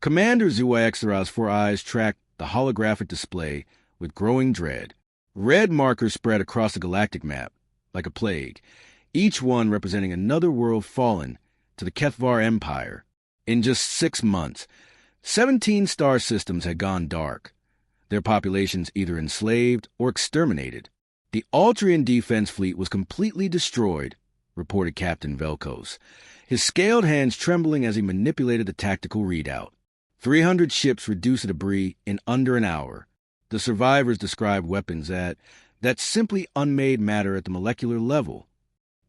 Commander ZYX's 4 eyes tracked the holographic display with growing dread. Red markers spread across the galactic map, like a plague, each one representing another world fallen to the Kethvar Empire. In just 6 months, 17 star systems had gone dark, their populations either enslaved or exterminated. The Altrian defense fleet was completely destroyed, reported Captain Velkos, his scaled hands trembling as he manipulated the tactical readout. 300 ships reduced to debris in under an hour. The survivors described weapons that simply unmade matter at the molecular level.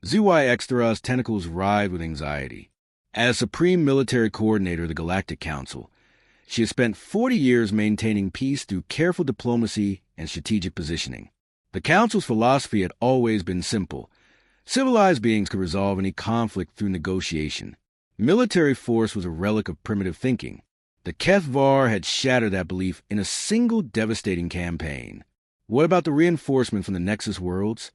ZYX's tentacles writhed with anxiety. As Supreme Military Coordinator of the Galactic Council, she had spent 40 years maintaining peace through careful diplomacy and strategic positioning. The Council's philosophy had always been simple. Civilized beings could resolve any conflict through negotiation. Military force was a relic of primitive thinking. The Kethvar had shattered that belief in a single devastating campaign. What about the reinforcement from the Nexus worlds?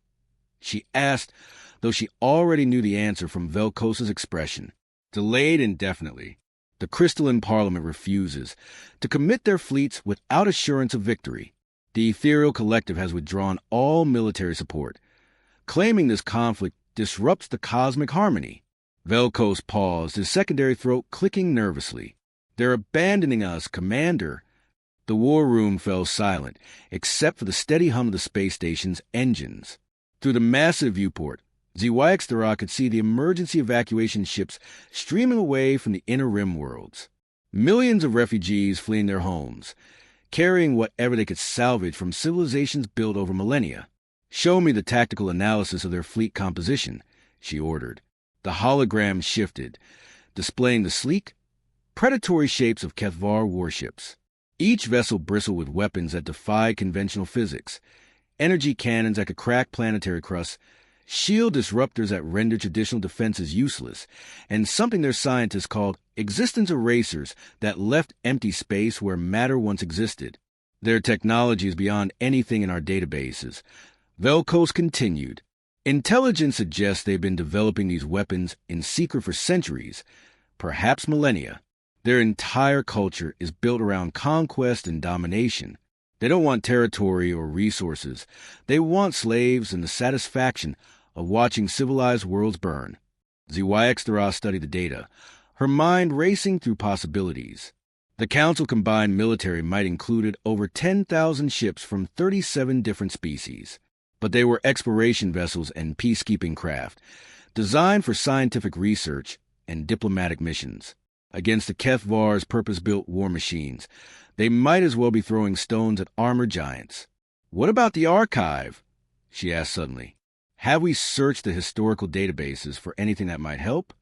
She asked, though she already knew the answer from Velkos's expression. Delayed indefinitely. The Crystalline Parliament refuses to commit their fleets without assurance of victory. The Ethereal Collective has withdrawn all military support, claiming this conflict disrupts the cosmic harmony. Velkos paused, his secondary throat clicking nervously. They're abandoning us, Commander. The war room fell silent, except for the steady hum of the space station's engines. Through the massive viewport, ZYX could see the emergency evacuation ships streaming away from the inner rim worlds. Millions of refugees fleeing their homes, carrying whatever they could salvage from civilizations built over millennia. Show me the tactical analysis of their fleet composition, she ordered. The hologram shifted, displaying the sleek, predatory shapes of Kethvar warships. Each vessel bristled with weapons that defied conventional physics, energy cannons that could crack planetary crusts, shield disruptors that rendered traditional defenses useless, and something their scientists called existence erasers that left empty space where matter once existed. Their technology is beyond anything in our databases. Velkos continued. Intelligence suggests they've been developing these weapons in secret for centuries, perhaps millennia. Their entire culture is built around conquest and domination. They don't want territory or resources. They want slaves and the satisfaction of watching civilized worlds burn. ZYX studied the data, her mind racing through possibilities. The Council combined military might included over 10,000 ships from 37 different species. But they were exploration vessels and peacekeeping craft, designed for scientific research and diplomatic missions. Against the Kethvar's purpose-built war machines, they might as well be throwing stones at armored giants. What about the archive? She asked suddenly. Have we searched the historical databases for anything that might help?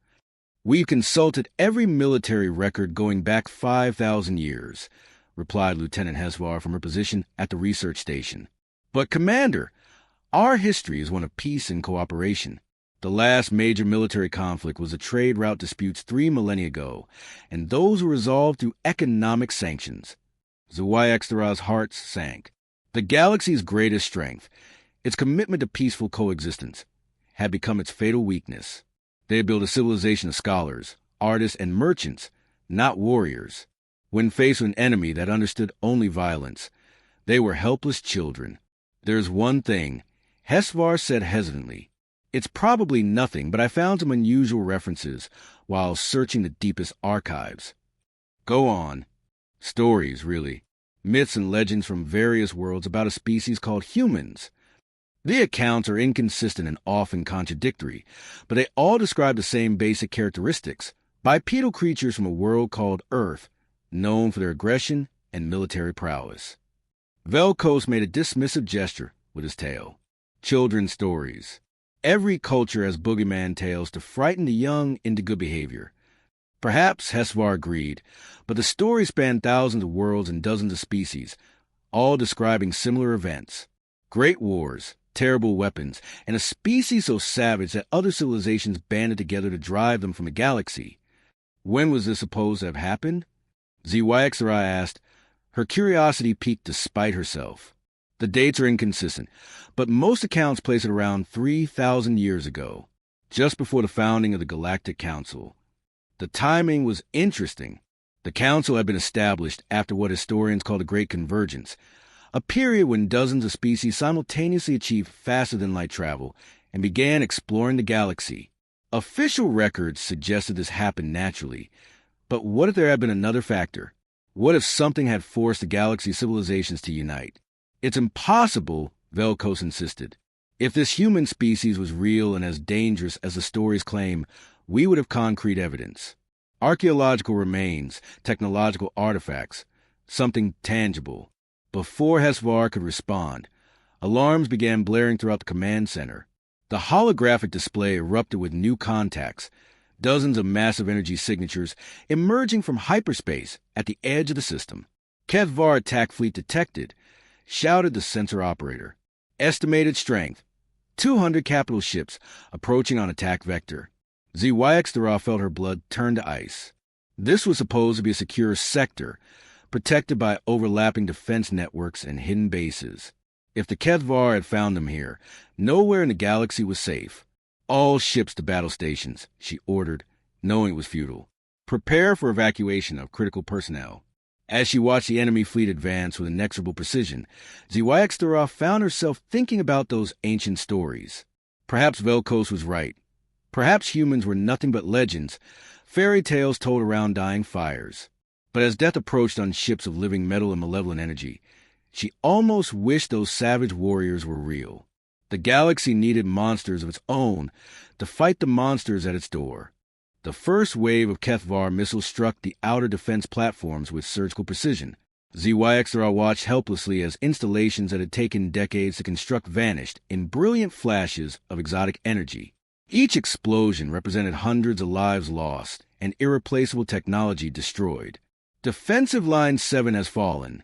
We've consulted every military record going back 5,000 years, replied Lieutenant Hesvar from her position at the research station. But, Commander, our history is one of peace and cooperation. The last major military conflict was the trade route disputes 3 millennia ago, and those were resolved through economic sanctions. ZYX's heart sank. The galaxy's greatest strength, its commitment to peaceful coexistence, had become its fatal weakness. They had built a civilization of scholars, artists, and merchants, not warriors. When faced with an enemy that understood only violence, they were helpless children. There's one thing, Hesvar said hesitantly. It's probably nothing, but I found some unusual references while searching the deepest archives. Go on. Stories, really. Myths and legends from various worlds about a species called humans. The accounts are inconsistent and often contradictory, but they all describe the same basic characteristics. Bipedal creatures from a world called Earth, known for their aggression and military prowess. Velkos made a dismissive gesture with his tail. Children's stories. Every culture has boogeyman tales to frighten the young into good behavior. Perhaps Hesvar agreed, but the stories span thousands of worlds and dozens of species, all describing similar events. Great wars, terrible weapons, and a species so savage that other civilizations banded together to drive them from the galaxy. When was this supposed to have happened? ZYXRI asked, her curiosity piqued despite herself. The dates are inconsistent, but most accounts place it around 3,000 years ago, just before the founding of the Galactic Council. The timing was interesting. The The Council had been established after what historians call the Great Convergence, a period when dozens of species simultaneously achieved faster-than-light travel and began exploring the galaxy. Official records suggested this happened naturally, but what if there had been another factor? What if something had forced the galaxy's civilizations to unite? It's impossible, Velkos insisted. If this human species was real and as dangerous as the stories claim, we would have concrete evidence. Archaeological remains, technological artifacts, something tangible. Before HFY could respond, alarms began blaring throughout the command center. The holographic display erupted with new contacts, dozens of massive energy signatures emerging from hyperspace at the edge of the system. HFY attack fleet detected, shouted the sensor operator. Estimated strength, 200 capital ships approaching on attack vector. ZYX felt her blood turn to ice. This was supposed to be a secure sector, protected by overlapping defense networks and hidden bases. If the HFY had found them here, nowhere in the galaxy was safe. All ships to battle stations, she ordered, knowing it was futile. Prepare for evacuation of critical personnel. As she watched the enemy fleet advance with inexorable precision, ZYX found herself thinking about those ancient stories. Perhaps Velkos was right. Perhaps humans were nothing but legends, fairy tales told around dying fires. But as death approached on ships of living metal and malevolent energy, she almost wished those savage warriors were real. The galaxy needed monsters of its own to fight the monsters at its door. The first wave of HFY missiles struck the outer defense platforms with surgical precision. ZYX watched helplessly as installations that had taken decades to construct vanished in brilliant flashes of exotic energy. Each explosion represented hundreds of lives lost and irreplaceable technology destroyed. Defensive Line 7 has fallen,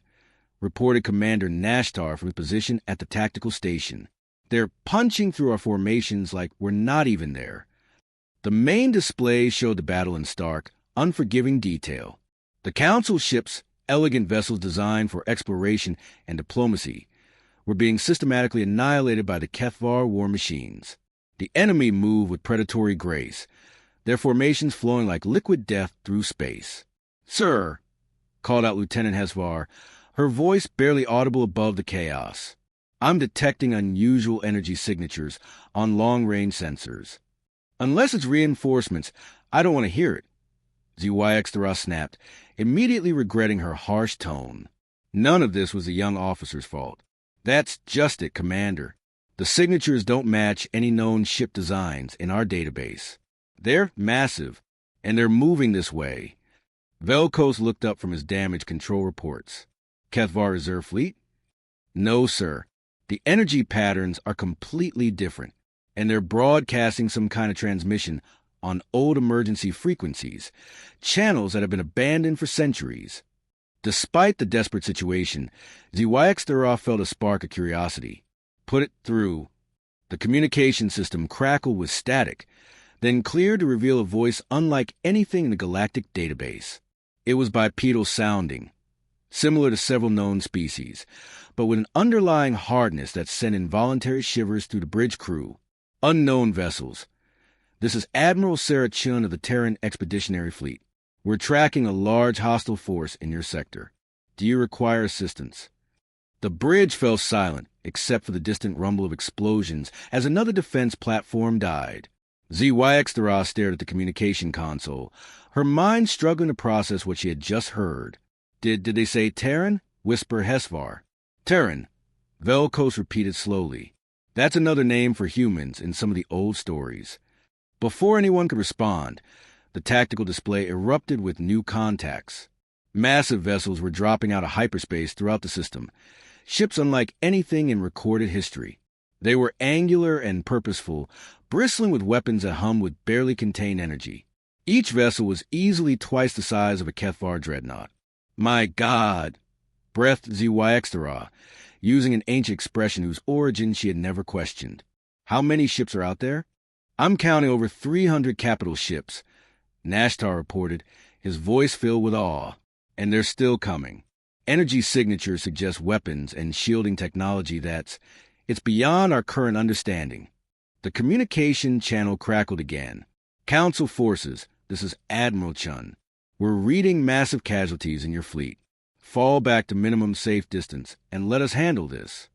reported Commander Nashtar from his position at the tactical station. They're punching through our formations like we're not even there. The main display showed the battle in stark, unforgiving detail. The Council ships, elegant vessels designed for exploration and diplomacy, were being systematically annihilated by the HFY war machines. The enemy moved with predatory grace, their formations flowing like liquid death through space. "Sir," called out Lieutenant HFY, her voice barely audible above the chaos. "I'm detecting unusual energy signatures on long-range sensors." "Unless it's reinforcements, I don't want to hear it," ZYX snapped, immediately regretting her harsh tone. None of this was the young officer's fault. "That's just it, Commander. The signatures don't match any known ship designs in our database. They're massive, and they're moving this way." Velkos looked up from his damage control reports. "HFY Reserve Fleet?" "No, sir. The energy patterns are completely different, and they're broadcasting some kind of transmission on old emergency frequencies, channels that have been abandoned for centuries." Despite the desperate situation, ZYX felt a spark of curiosity. Put it through. The communication system crackled with static, then cleared to reveal a voice unlike anything in the galactic database. It was bipedal sounding, similar to several known species, but with an underlying hardness that sent involuntary shivers through the bridge crew. "Unknown vessels. This is Admiral Sarah Chun of the Terran Expeditionary Fleet. We're tracking a large hostile force in your sector. Do you require assistance?" The bridge fell silent, except for the distant rumble of explosions as another defense platform died. ZYX stared at the communication console, her mind struggling to process what she had just heard. Did they say Terran? Whisper HFY. "Terran," Velkos repeated slowly. "That's another name for humans in some of the old stories." Before anyone could respond, the tactical display erupted with new contacts. Massive vessels were dropping out of hyperspace throughout the system, ships unlike anything in recorded history. They were angular and purposeful, bristling with weapons that hummed with barely contained energy. Each vessel was easily twice the size of a HFY dreadnought. "My God!" breathed ZYX, using an ancient expression whose origin she had never questioned. "How many ships are out there?" "I'm counting over 300 capital ships," Nashtar reported, his voice filled with awe. "And they're still coming. Energy signatures suggest weapons and shielding technology it's beyond our current understanding." The communication channel crackled again. "Council forces, this is Admiral Chun. We're reading massive casualties in your fleet. Fall back to minimum safe distance and let us handle this.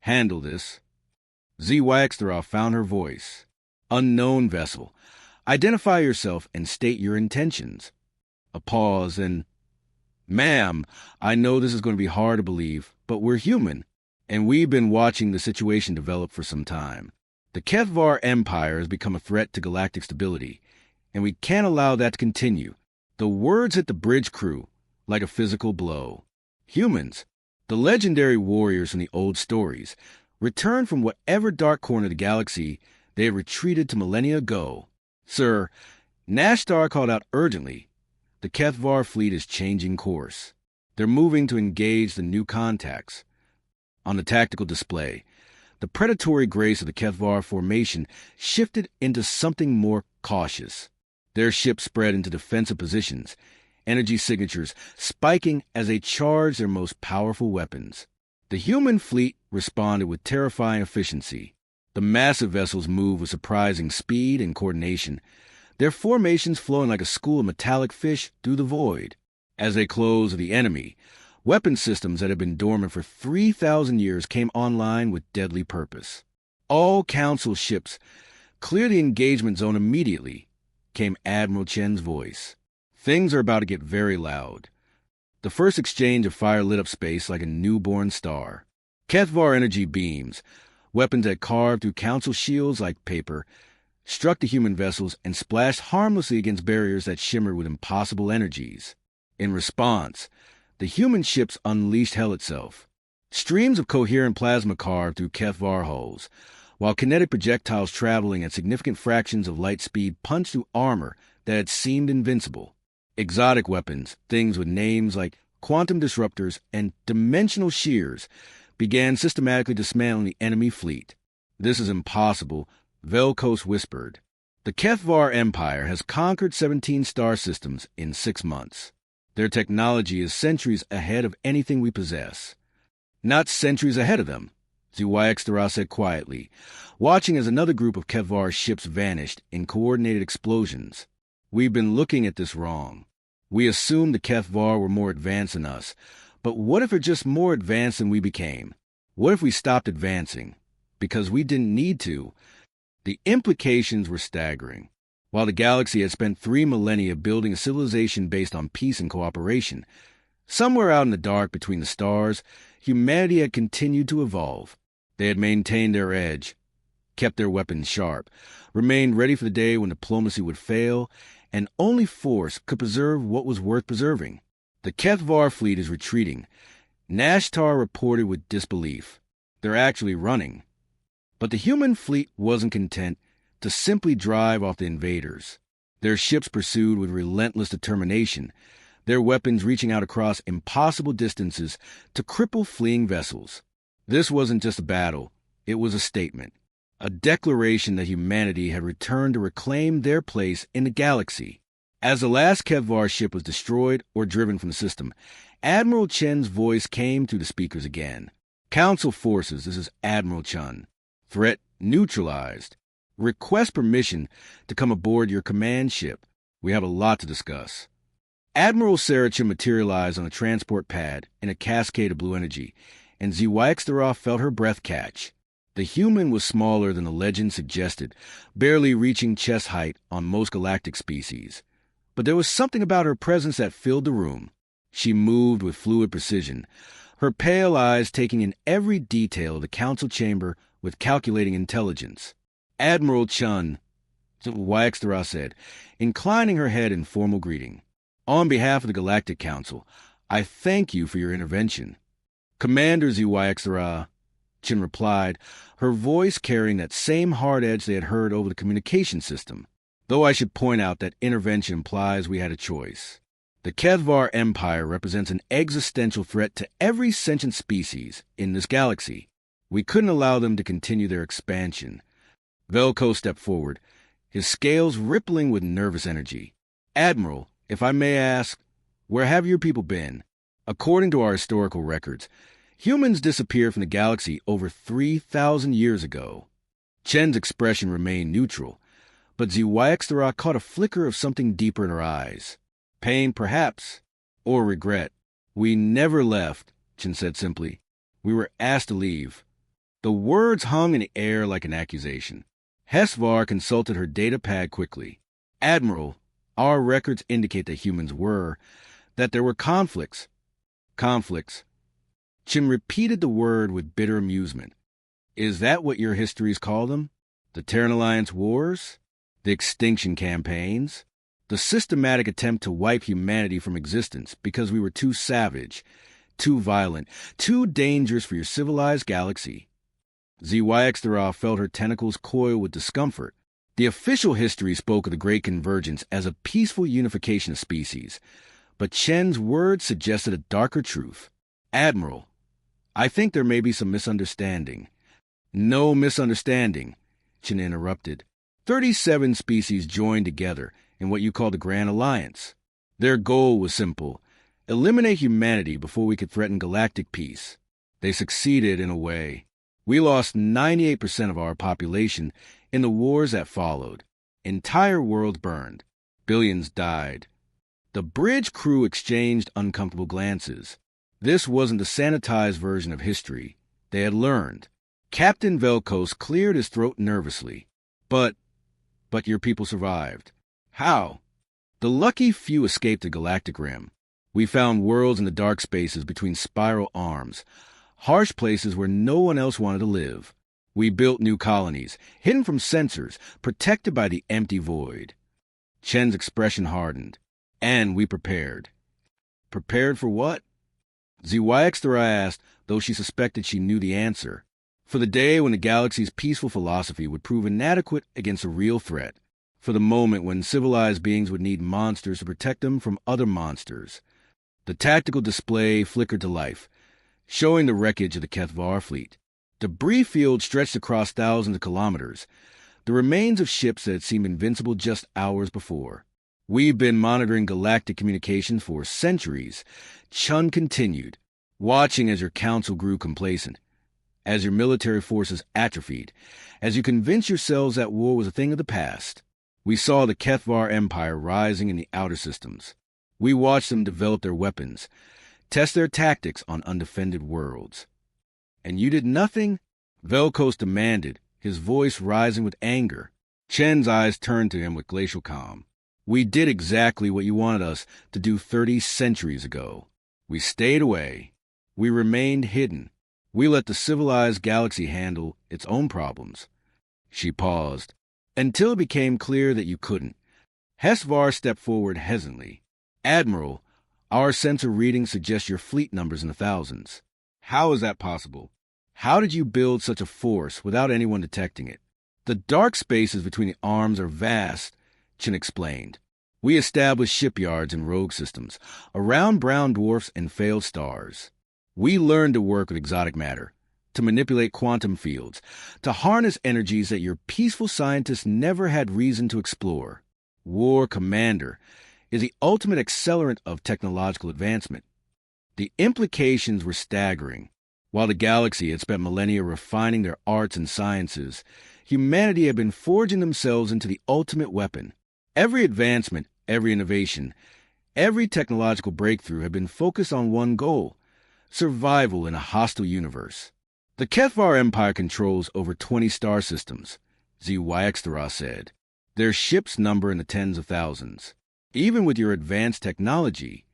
Handle this. ZYXTHRA found her voice. Unknown vessel. Identify yourself and state your intentions. A pause and, Ma'am, I know this is going to be hard to believe, but we're human, and we've been watching the situation develop for some time. The Kethvar Empire has become a threat to galactic stability, and we can't allow that to continue. The words hit the bridge crew like a physical blow. Humans, the legendary warriors from the old stories, returned from whatever dark corner of the galaxy they had retreated to millennia ago. Sir, Nashtar called out urgently. The Kethvar fleet is changing course. They're moving to engage the new contacts. On the tactical display, the predatory grace of the Kethvar formation shifted into something more cautious. Their ships spread into defensive positions, energy signatures spiking as they charged their most powerful weapons. The human fleet responded with terrifying efficiency. The massive vessels moved with surprising speed and coordination, their formations flowing like a school of metallic fish through the void. As they closed the enemy, weapon systems that had been dormant for 3,000 years came online with deadly purpose. All Council ships, clear the engagement zone immediately, came Admiral Chen's voice. Things are about to get very loud. The first exchange of fire lit up space like a newborn star. Kethvar energy beams, weapons that carved through Council shields like paper, struck the human vessels and splashed harmlessly against barriers that shimmered with impossible energies. In response, the human ships unleashed hell itself. Streams of coherent plasma carved through Kethvar hulls, while kinetic projectiles traveling at significant fractions of light speed punched through armor that had seemed invincible. Exotic weapons, things with names like quantum disruptors and dimensional shears, began systematically dismantling the enemy fleet. This is impossible, Velkos whispered. The Kethvar Empire has conquered 17 star systems in 6 months. Their technology is centuries ahead of anything we possess. Not centuries ahead of them, ZYXTHRA said quietly, watching as another group of Kethvar ships vanished in coordinated explosions. We've been looking at this wrong. We assumed the Kethvar were more advanced than us, but what if they're just more advanced than we became? What if we stopped advancing? Because we didn't need to. The implications were staggering. While the galaxy had spent 3 millennia building a civilization based on peace and cooperation, somewhere out in the dark between the stars, humanity had continued to evolve. They had maintained their edge, kept their weapons sharp, remained ready for the day when diplomacy would fail, and only force could preserve what was worth preserving. The Kethvar fleet is retreating. Nashtar reported with disbelief. They're actually running. But the human fleet wasn't content to simply drive off the invaders. Their ships pursued with relentless determination, their weapons reaching out across impossible distances to cripple fleeing vessels. This wasn't just a battle, it was a statement, a declaration that humanity had returned to reclaim their place in the galaxy. As the last Kethvar ship was destroyed or driven from the system, Admiral Chen's voice came through the speakers again. Council forces, this is Admiral Chen. Threat neutralized. Request permission to come aboard your command ship. We have a lot to discuss. Admiral Sarachin materialized on a transport pad in a cascade of blue energy, and ZYXTHRA felt her breath catch. The human was smaller than the legend suggested, barely reaching chest height on most galactic species. But there was something about her presence that filled the room. She moved with fluid precision, her pale eyes taking in every detail of the council chamber with calculating intelligence. Admiral Chun, ZYXTHRA said, inclining her head in formal greeting. On behalf of the Galactic Council, I thank you for your intervention. Commander ZYXTHRA, Chin replied, her voice carrying that same hard edge they had heard over the communication system. Though I should point out that intervention implies we had a choice. The Kethvar Empire represents an existential threat to every sentient species in this galaxy. We couldn't allow them to continue their expansion. Velko stepped forward, his scales rippling with nervous energy. Admiral, if I may ask, where have your people been? According to our historical records, humans disappeared from the galaxy over 3,000 years ago. Chen's expression remained neutral, but ZYXTHRA caught a flicker of something deeper in her eyes. Pain, perhaps, or regret. We never left, Chen said simply. We were asked to leave. The words hung in the air like an accusation. HFY consulted her data pad quickly. Admiral, our records indicate that humans were, that there were conflicts. Conflicts. Chen repeated the word with bitter amusement. Is that what your histories call them? The Terran Alliance wars? The extinction campaigns? The systematic attempt to wipe humanity from existence because we were too savage, too violent, too dangerous for your civilized galaxy. ZYXDRA felt her tentacles coil with discomfort. The official history spoke of the Great Convergence as a peaceful unification of species, but Chen's words suggested a darker truth. Admiral, I think there may be some misunderstanding. No misunderstanding, Chen interrupted. 37 species joined together in what you call the Grand Alliance. Their goal was simple: eliminate humanity before we could threaten galactic peace. They succeeded in a way. We lost 98% of our population in the wars that followed. Entire worlds burned. Billions died. The bridge crew exchanged uncomfortable glances. This wasn't the sanitized version of history. They had learned. Captain Velkos cleared his throat nervously. But your people survived. How? The lucky few escaped the galactic rim. We found worlds in the dark spaces between spiral arms, harsh places where no one else wanted to live. We built new colonies, hidden from sensors, protected by the empty void. Chen's expression hardened. And we prepared. Prepared for what? ZYXDRA asked, though she suspected she knew the answer. For the day when the galaxy's peaceful philosophy would prove inadequate against a real threat. For the moment when civilized beings would need monsters to protect them from other monsters. The tactical display flickered to life, showing the wreckage of the Kethvar fleet. Debris fields stretched across thousands of kilometers, the remains of ships that had seemed invincible just hours before. We've been monitoring galactic communications for centuries, Chun continued, watching as your council grew complacent, as your military forces atrophied, as you convinced yourselves that war was a thing of the past. We saw the Kethvar Empire rising in the outer systems. We watched them develop their weapons, test their tactics on undefended worlds. And you did nothing? Velkos demanded, his voice rising with anger. Chen's eyes turned to him with glacial calm. We did exactly what you wanted us to do 30 centuries ago. We stayed away. We remained hidden. We let the civilized galaxy handle its own problems. She paused. Until it became clear that you couldn't. HFY stepped forward hesitantly. Admiral, our sensor readings suggest your fleet numbers in the thousands. How is that possible? How did you build such a force without anyone detecting it? The dark spaces between the arms are vast, Chen explained. We established shipyards and rogue systems, around brown dwarfs and failed stars. We learned to work with exotic matter, to manipulate quantum fields, to harness energies that your peaceful scientists never had reason to explore. War Commander is the ultimate accelerant of technological advancement. The implications were staggering. While the galaxy had spent millennia refining their arts and sciences, humanity had been forging themselves into the ultimate weapon. Every advancement, every innovation, every technological breakthrough had been focused on one goal: survival in a hostile universe. The Kethvar Empire controls over 20 star systems, ZYXDRA said. Their ships number in the tens of thousands. Even with your advanced technology.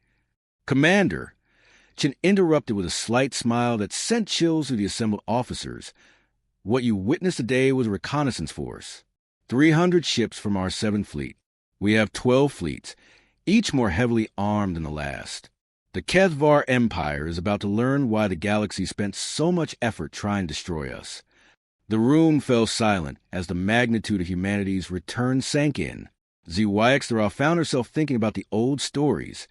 Commander, Chen interrupted with a slight smile that sent chills through the assembled officers. What you witnessed today was a reconnaissance force. 300 ships from our 7th fleet. We have 12 fleets, each more heavily armed than the last. The Kethvar Empire is about to learn why the galaxy spent so much effort trying to destroy us. The room fell silent as the magnitude of humanity's return sank in. ZYXDRA found herself thinking about the old stories,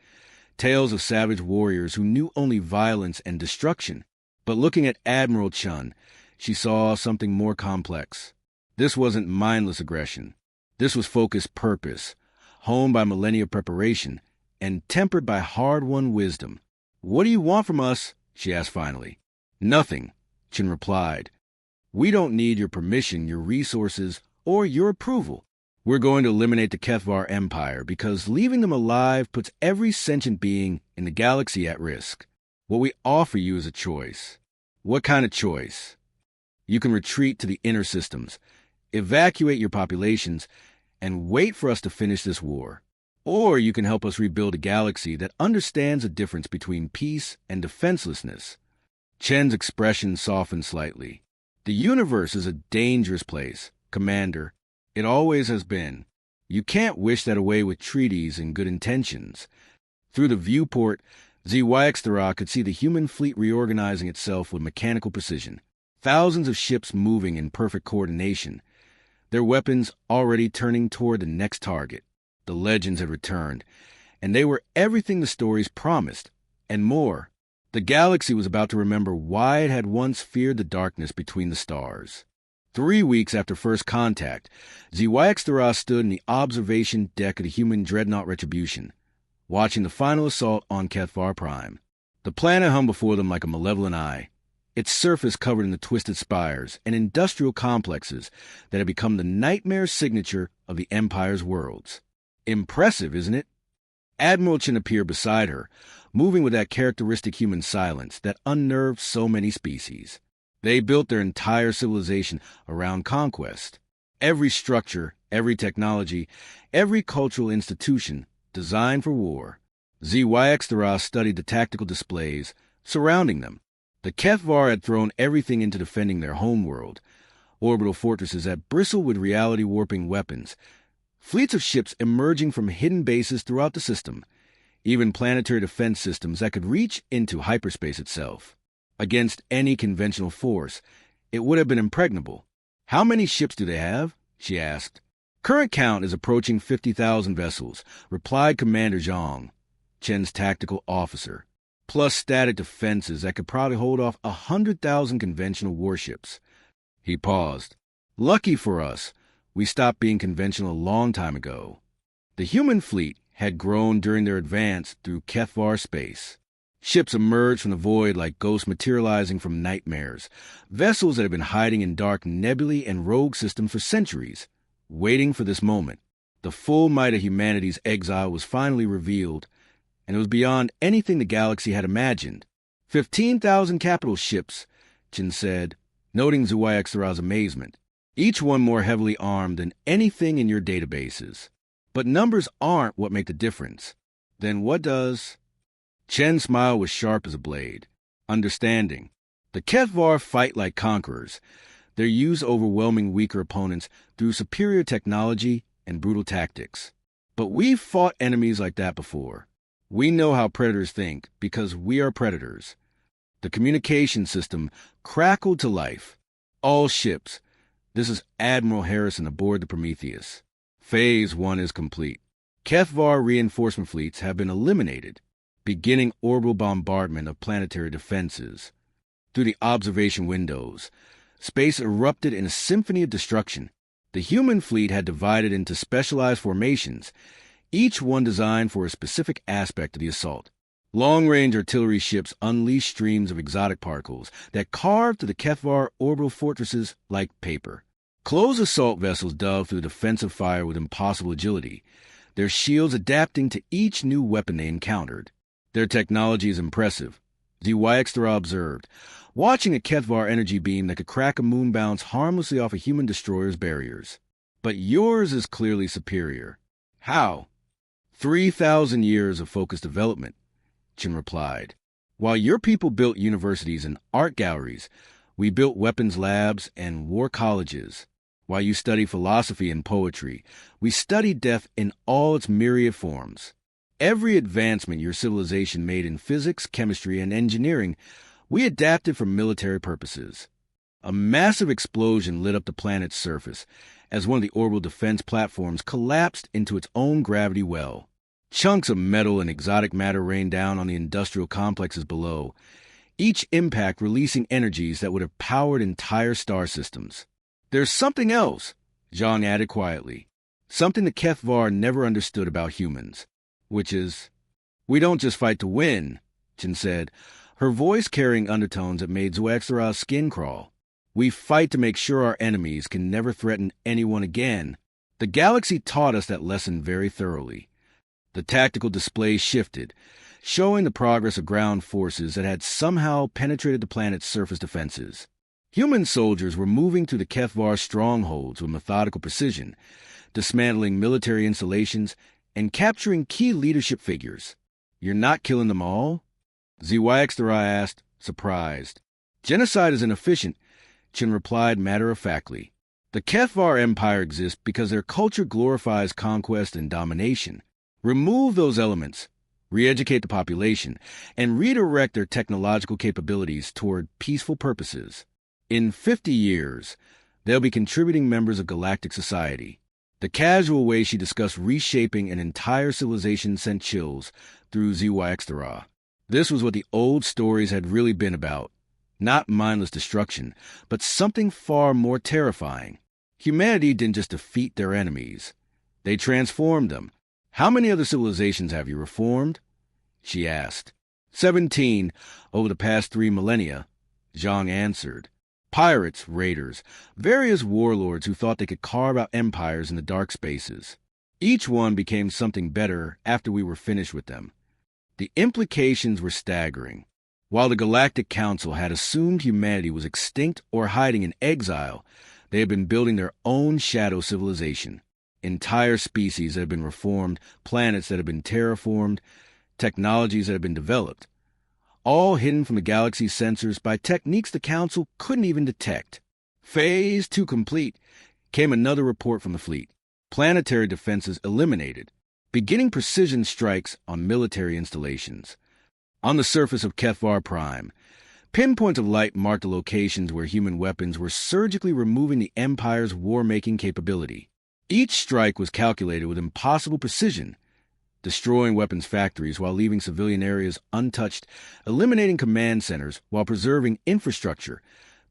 tales of savage warriors who knew only violence and destruction. But looking at Admiral Chun, she saw something more complex. This wasn't mindless aggression. This was focused purpose, honed by millennia preparation, and tempered by hard-won wisdom. What do you want from us? She asked finally. Nothing, Chen replied. We don't need your permission, your resources, or your approval. We're going to eliminate the Kethvar Empire because leaving them alive puts every sentient being in the galaxy at risk. What we offer you is a choice. What kind of choice? You can retreat to the inner systems, evacuate your populations, and wait for us to finish this war. Or you can help us rebuild a galaxy that understands the difference between peace and defenselessness. Chen's expression softened slightly. The universe is a dangerous place, Commander. It always has been. You can't wish that away with treaties and good intentions. Through the viewport, ZYX could see the human fleet reorganizing itself with mechanical precision. Thousands of ships moving in perfect coordination. Their weapons already turning toward the next target. The legends had returned, and they were everything the stories promised, and more. The galaxy was about to remember why it had once feared the darkness between the stars. 3 weeks after first contact, ZYX stood in the observation deck of the human dreadnought Retribution, watching the final assault on Kethvar Prime. The planet hung before them like a malevolent eye, its surface covered in the twisted spires and industrial complexes that had become the nightmare signature of the Empire's worlds. Impressive, isn't it? Admiral Chen appeared beside her, moving with that characteristic human silence that unnerved so many species. They built their entire civilization around conquest. Every structure, every technology, every cultural institution designed for war. ZYX studied the tactical displays surrounding them. The Kethvar had thrown everything into defending their homeworld. Orbital fortresses that bristle with reality-warping weapons. Fleets of ships emerging from hidden bases throughout the system. Even planetary defense systems that could reach into hyperspace itself. Against any conventional force, it would have been impregnable. How many ships do they have? She asked. Current count is approaching 50,000 vessels, replied Commander Zhang, Chen's tactical officer, plus static defenses that could probably hold off 100,000 conventional warships. He paused. Lucky for us, we stopped being conventional a long time ago. The human fleet had grown during their advance through Kethvar space. Ships emerged from the void like ghosts materializing from nightmares, vessels that had been hiding in dark nebulae and rogue systems for centuries, waiting for this moment. The full might of humanity's exile was finally revealed, and it was beyond anything the galaxy had imagined. 15,000 capital ships, Chen said, noting ZYX's amazement, each one more heavily armed than anything in your databases. But numbers aren't what make the difference. Then what does? Chen's smile was sharp as a blade. Understanding. The Kethvar fight like conquerors. They use overwhelming weaker opponents through superior technology and brutal tactics. But we've fought enemies like that before. We know how predators think because we are predators. The communication system crackled to life. All ships. This is Admiral Harrison aboard the Prometheus. Phase 1 is complete. Kethvar reinforcement fleets have been eliminated, beginning orbital bombardment of planetary defenses. Through the observation windows, space erupted in a symphony of destruction. The human fleet had divided into specialized formations, each one designed for a specific aspect of the assault. Long-range artillery ships unleashed streams of exotic particles that carved through the Kethvar orbital fortresses like paper. Close assault vessels dove through defensive fire with impossible agility, their shields adapting to each new weapon they encountered. Their technology is impressive, ZYX observed, watching a Kethvar energy beam that could crack a moon bounce harmlessly off a human destroyer's barriers. But yours is clearly superior. How? 3,000 years of focused development, Chen replied. While your people built universities and art galleries, we built weapons labs and war colleges. While you study philosophy and poetry, we study death in all its myriad forms. Every advancement your civilization made in physics, chemistry, and engineering, we adapted for military purposes. A massive explosion lit up the planet's surface as one of the orbital defense platforms collapsed into its own gravity well. Chunks of metal and exotic matter rained down on the industrial complexes below, each impact releasing energies that would have powered entire star systems. There's something else, Zhang added quietly. Something the Kethvar never understood about humans. Which is, we don't just fight to win, Chen said, her voice carrying undertones that made ZYX's skin crawl. We fight to make sure our enemies can never threaten anyone again. The galaxy taught us that lesson very thoroughly. The tactical display shifted, showing the progress of ground forces that had somehow penetrated the planet's surface defenses. Human soldiers were moving through the Kethvar strongholds with methodical precision, dismantling military installations and capturing key leadership figures. "You're not killing them all?" ZYX-3 asked, surprised. "Genocide is inefficient," Chen replied matter-of-factly. "The Kethvar Empire exists because their culture glorifies conquest and domination. Remove those elements, re-educate the population, and redirect their technological capabilities toward peaceful purposes. In 50 years, they'll be contributing members of galactic society." The casual way she discussed reshaping an entire civilization sent chills through ZYX-3. This was what the old stories had really been about. Not mindless destruction, but something far more terrifying. Humanity didn't just defeat their enemies. They transformed them. "How many other civilizations have you reformed?" she asked. 17 over the past 3 millennia, Zhang answered. Pirates, raiders, various warlords who thought they could carve out empires in the dark spaces. Each one became something better after we were finished with them. The implications were staggering. While the Galactic Council had assumed humanity was extinct or hiding in exile, they had been building their own shadow civilization. Entire species that had been reformed, planets that had been terraformed, technologies that had been developed, all hidden from the galaxy's sensors by techniques the Council couldn't even detect. Phase 2 complete, came another report from the fleet. Planetary defenses eliminated, beginning precision strikes on military installations. On the surface of Kethvar Prime, pinpoints of light marked the locations where human weapons were surgically removing the Empire's war-making capability. Each strike was calculated with impossible precision, destroying weapons factories while leaving civilian areas untouched, eliminating command centers while preserving infrastructure,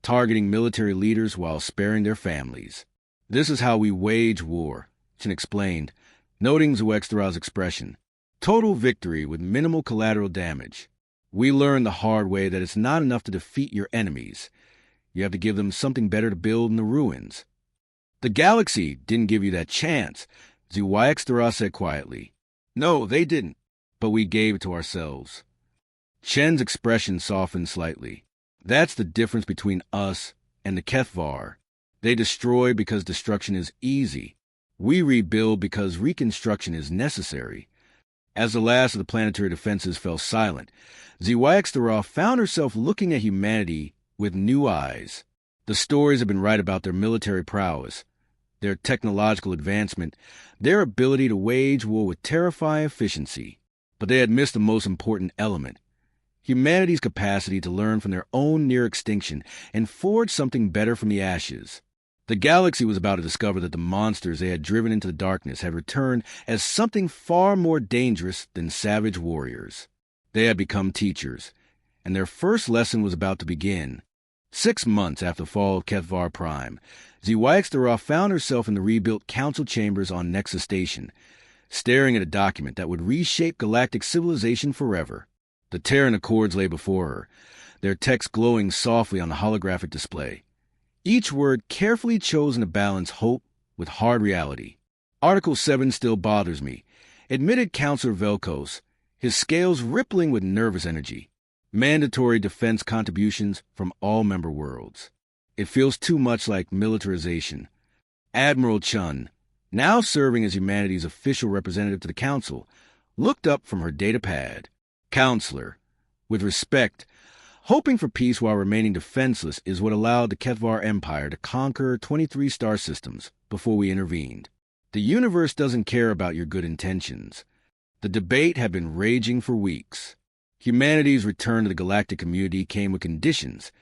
targeting military leaders while sparing their families. "This is how we wage war," Chen explained, noting ZYX-3's expression. "Total victory with minimal collateral damage. We learned the hard way that it's not enough to defeat your enemies. You have to give them something better to build in the ruins." "The galaxy didn't give you that chance," ZYX-3 said quietly. "No, they didn't, but we gave it to ourselves." Chen's expression softened slightly. "That's the difference between us and the Kethvar. They destroy because destruction is easy. We rebuild because reconstruction is necessary." As the last of the planetary defenses fell silent, ZYX-3 found herself looking at humanity with new eyes. The stories had been right about their military prowess, their technological advancement, their ability to wage war with terrifying efficiency. But they had missed the most important element: humanity's capacity to learn from their own near extinction and forge something better from the ashes. The galaxy was about to discover that the monsters they had driven into the darkness had returned as something far more dangerous than savage warriors. They had become teachers, and their first lesson was about to begin. 6 months after the fall of Kethvar Prime, ZYX-3 found herself in the rebuilt council chambers on Nexus Station, staring at a document that would reshape galactic civilization forever. The Terran Accords lay before her, their text glowing softly on the holographic display. Each word carefully chosen to balance hope with hard reality. "Article 7 still bothers me," admitted Counselor Velkos, his scales rippling with nervous energy. "Mandatory defense contributions from all member worlds. It feels too much like militarization." Admiral Chun, now serving as humanity's official representative to the Council, looked up from her data pad. "Counselor, with respect, hoping for peace while remaining defenseless is what allowed the Kethvar Empire to conquer 23 star systems before we intervened. The universe doesn't care about your good intentions." The debate had been raging for weeks. Humanity's return to the galactic community came with conditions: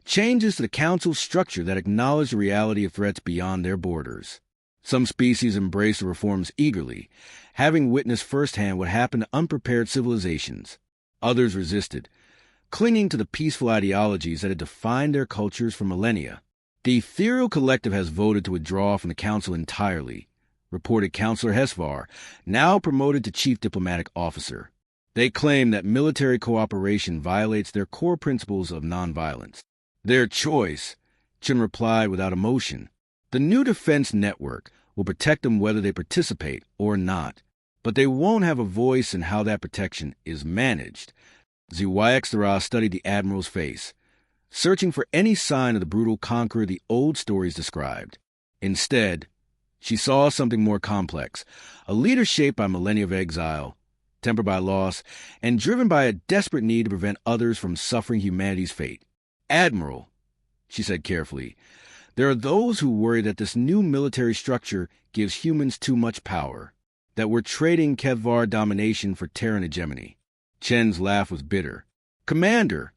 changes to the Council's structure that acknowledged the reality of threats beyond their borders. Some species embraced the reforms eagerly, having witnessed firsthand what happened to unprepared civilizations. Others resisted, clinging to the peaceful ideologies that had defined their cultures for millennia. "The Ethereal Collective has voted to withdraw from the Council entirely," reported Counselor Hesvar, now promoted to Chief Diplomatic Officer. "They claim that military cooperation violates their core principles of nonviolence." "Their choice," Chen replied without emotion. The new defense network, will protect them whether they participate or not. But they won't have a voice in how that protection is managed. ZYX studied the Admiral's face, searching for any sign of the brutal conqueror the old stories described. Instead, she saw something more complex, a leader shaped by millennia of exile, tempered by loss, and driven by a desperate need to prevent others from suffering humanity's fate. Admiral, she said carefully, there are those who worry that this new military structure gives humans too much power, that we're trading Kevvar domination for Terran hegemony. Chen's laugh was bitter. Commander,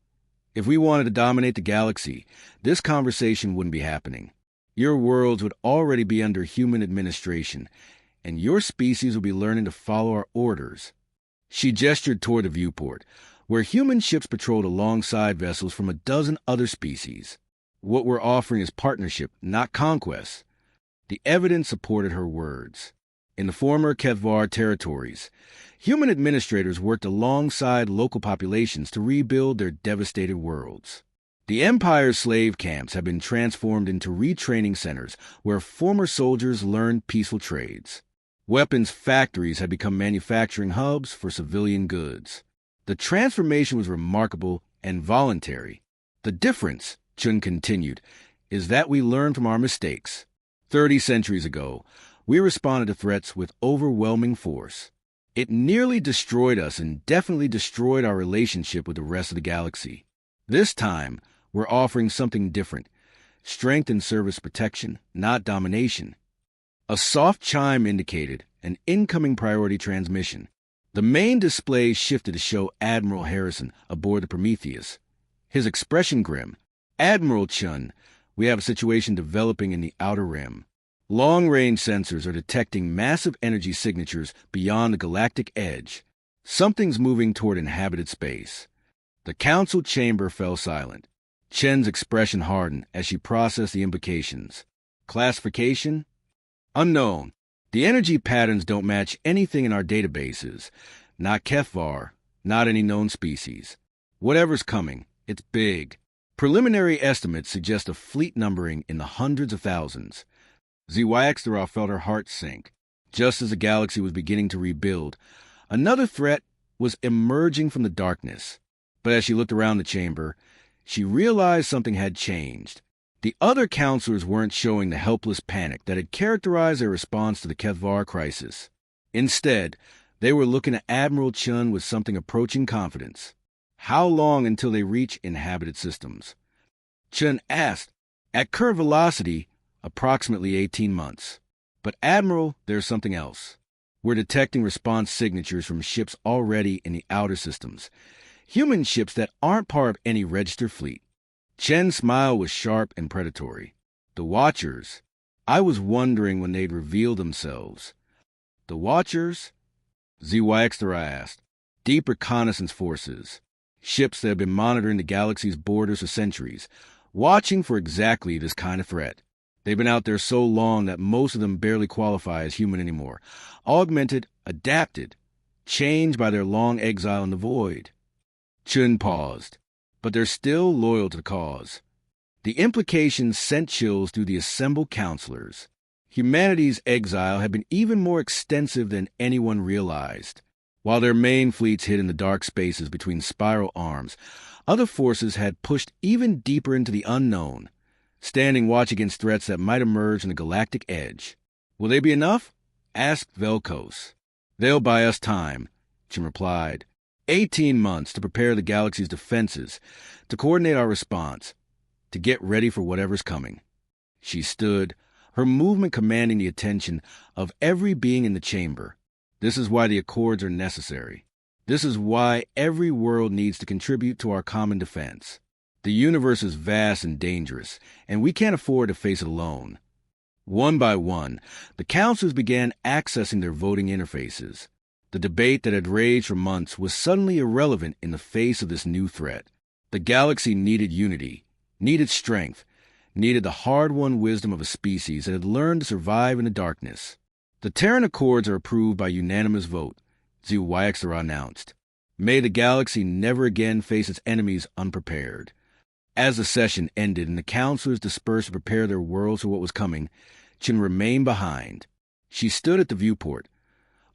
if we wanted to dominate the galaxy, this conversation wouldn't be happening. Your worlds would already be under human administration, and your species would be learning to follow our orders. She gestured toward the viewport, where human ships patrolled alongside vessels from a dozen other species. What we're offering is partnership, not conquest. The evidence supported her words. In the former Kevvar territories, human administrators worked alongside local populations to rebuild their devastated worlds. The Empire's slave camps have been transformed into retraining centers where former soldiers learned peaceful trades. Weapons factories had become manufacturing hubs for civilian goods. The transformation was remarkable and voluntary. The difference, Chun continued, is that we learn from our mistakes. 30 centuries ago, we responded to threats with overwhelming force. It nearly destroyed us and definitely destroyed our relationship with the rest of the galaxy. This time, we're offering something different. Strength and service protection, not domination. A soft chime indicated an incoming priority transmission. The main display shifted to show Admiral Harrison aboard the Prometheus. His expression grim. Admiral Chun, we have a situation developing in the Outer Rim. Long-range sensors are detecting massive energy signatures beyond the galactic edge. Something's moving toward inhabited space. The council chamber fell silent. Chen's expression hardened as she processed the implications. Classification? Unknown. The energy patterns don't match anything in our databases. Not Kefvar, not any known species. Whatever's coming, it's big. Preliminary estimates suggest a fleet numbering in the hundreds of thousands. ZYX felt her heart sink. Just as the galaxy was beginning to rebuild, another threat was emerging from the darkness. But as she looked around the chamber, she realized something had changed. The other counselors weren't showing the helpless panic that had characterized their response to the Kevvar crisis. Instead, they were looking at Admiral Chun with something approaching confidence. How long until they reach inhabited systems? Chun asked. At current velocity, approximately 18 months. But Admiral, there's something else. We're detecting response signatures from ships already in the outer systems. Human ships that aren't part of any registered fleet. Chen's smile was sharp and predatory. The Watchers. I was wondering when they'd reveal themselves. The Watchers? ZYX asked. Deep reconnaissance forces. Ships that have been monitoring the galaxy's borders for centuries, watching for exactly this kind of threat. They've been out there so long that most of them barely qualify as human anymore. Augmented, adapted, changed by their long exile in the void. Chun paused. But they're still loyal to the cause. The implications sent chills through the assembled counselors. Humanity's exile had been even more extensive than anyone realized. While their main fleets hid in the dark spaces between spiral arms, other forces had pushed even deeper into the unknown, standing watch against threats that might emerge in the galactic edge. Will they be enough? Asked Velkos. They'll buy us time, Jim replied. 18 months to prepare the galaxy's defenses, to coordinate our response, to get ready for whatever's coming. She stood, her movement commanding the attention of every being in the chamber. This is why the Accords are necessary. This is why every world needs to contribute to our common defense. The universe is vast and dangerous, and we can't afford to face it alone. One by one, the councils began accessing their voting interfaces. The debate that had raged for months was suddenly irrelevant in the face of this new threat. The galaxy needed unity, needed strength, needed the hard-won wisdom of a species that had learned to survive in the darkness. The Terran Accords are approved by unanimous vote, ZYX announced. May the galaxy never again face its enemies unprepared. As the session ended and the counselors dispersed to prepare their worlds for what was coming, Chin remained behind. She stood at the viewport,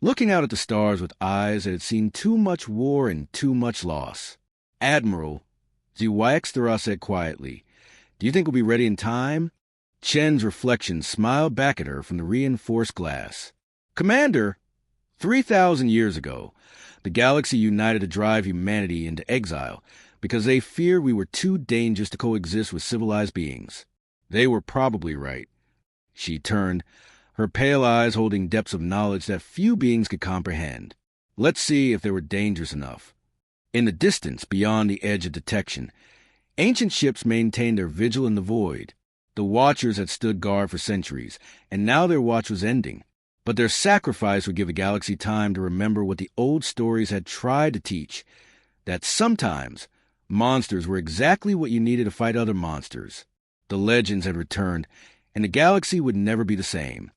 looking out at the stars with eyes that had seen too much war and too much loss. "Admiral," Ziwaxdara said quietly, "do you think we'll be ready in time?" Chen's reflection smiled back at her from the reinforced glass. "Commander, 3,000 years ago, the galaxy united to drive humanity into exile because they feared we were too dangerous to coexist with civilized beings. They were probably right." She turned, her pale eyes holding depths of knowledge that few beings could comprehend. "Let's see if they were dangerous enough." In the distance, beyond the edge of detection, ancient ships maintained their vigil in the void. The Watchers had stood guard for centuries, and now their watch was ending. But their sacrifice would give the galaxy time to remember what the old stories had tried to teach, that sometimes monsters were exactly what you needed to fight other monsters. The legends had returned, and the galaxy would never be the same.